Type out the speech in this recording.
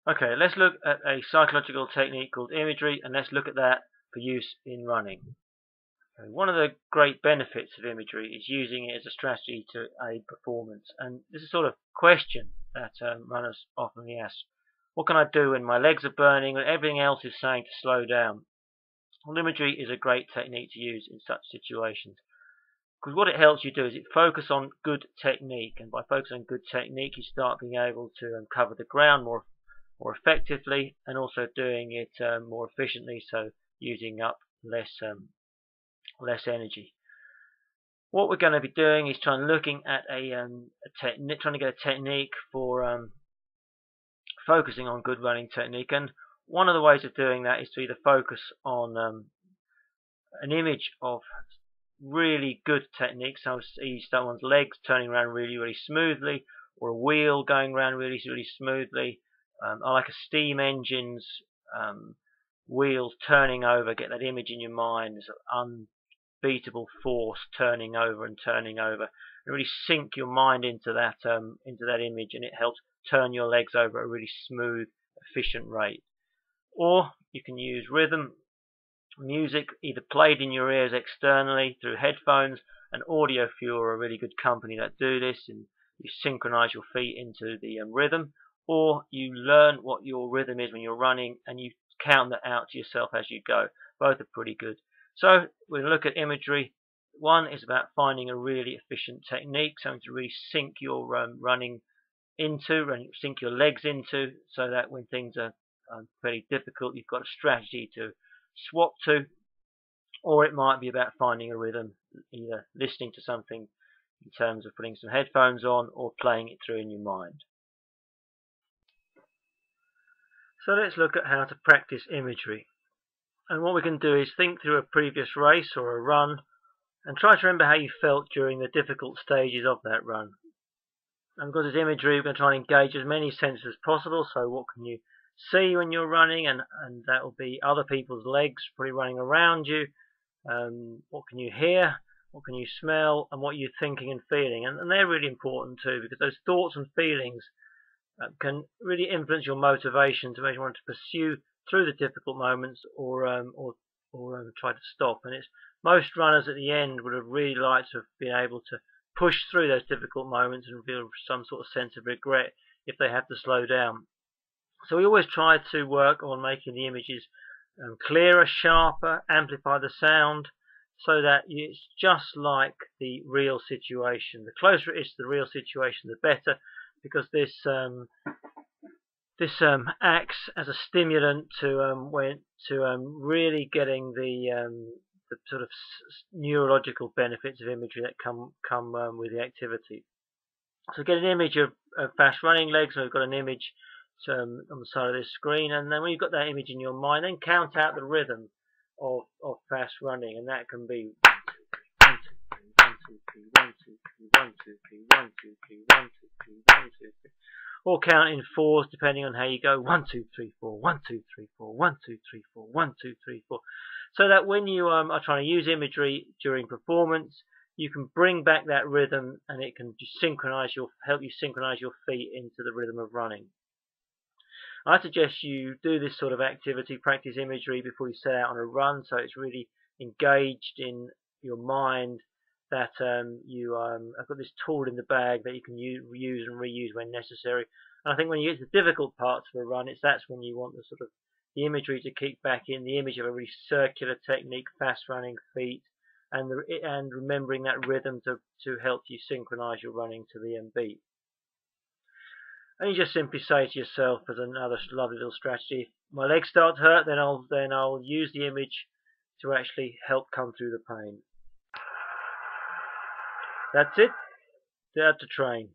Okay, let's look at a psychological technique called imagery, and let's look at that for use in running. Okay, one of the great benefits of imagery is using it as a strategy to aid performance, and this is a sort of question that runners often ask. What can I do when my legs are burning and everything else is saying to slow down? Well, imagery is a great technique to use in such situations, because what it helps you do is it focus on good technique, and by focusing on good technique you start being able to cover the ground more effectively, and also doing it more efficiently, so using up less energy. What we're going to be doing is looking at trying to get a technique for focusing on good running technique, and one of the ways of doing that is to either focus on an image of really good technique, so see someone's legs turning around really smoothly, or a wheel going around really smoothly. I like a steam engine's wheels turning over. Get that image in your mind, this unbeatable force turning over and really sink your mind into that image, and it helps turn your legs over at a really smooth, efficient rate. Or you can use rhythm music, either played in your ears externally through headphones, and Audiofuel are a really good company that do this, and you synchronize your feet into the rhythm, or you learn what your rhythm is when you're running and you count that out to yourself as you go. Both are pretty good. So we're going to look at imagery. One is about finding a really efficient technique, something to really sink your running into, sink your legs into, so that when things are pretty difficult, you've got a strategy to swap to. Or it might be about finding a rhythm, either listening to something in terms of putting some headphones on or playing it through in your mind. So let's look at how to practice imagery. And what we can do is think through a previous race or a run and try to remember how you felt during the difficult stages of that run. And because it's imagery, we're going to try and engage as many senses as possible. So what can you see when you're running, and that will be other people's legs probably running around you. What can you hear, what can you smell, and what you're thinking and feeling, and they're really important too, because those thoughts and feelings can really influence your motivation to make you want to pursue through the difficult moments, or try to stop. And it's most runners at the end would have really liked to have been able to push through those difficult moments and feel some sort of sense of regret if they have to slow down. So we always try to work on making the images clearer, sharper, amplify the sound, so that it's just like the real situation. The closer it is to the real situation, the better, because this acts as a stimulant to really getting the sort of neurological benefits of imagery that come with the activity. So get an image of fast running legs, and we've got an image on the side of this screen, and then when you've got that image in your mind, then count out the rhythm of fast running, and that can be 1, 2, 3, 1, 2, 3, 1, 2, 3, 1, 2, 3, 1, 2, 3, 1, 2, 3, or count in fours depending on how you go. 1, 2, 3, 4, 1, 2, 3, 4, 1, 2, 3, 4, 1, 2, 3, 4. So that when you are trying to use imagery during performance, you can bring back that rhythm, and it can help you synchronize your feet into the rhythm of running. I suggest you do this sort of activity, practice imagery, before you set out on a run, so it's really engaged in your mind, that I've got this tool in the bag that you can use and reuse when necessary. And I think when you get to the difficult parts of a run, that's when you want the imagery to kick back in, the image of a really circular technique, fast running feet, and remembering that rhythm to help you synchronize your running to the beat. And you just simply say to yourself, as another lovely little strategy, if my legs start to hurt, then I'll use the image to actually help come through the pain. That's it. Dare to train.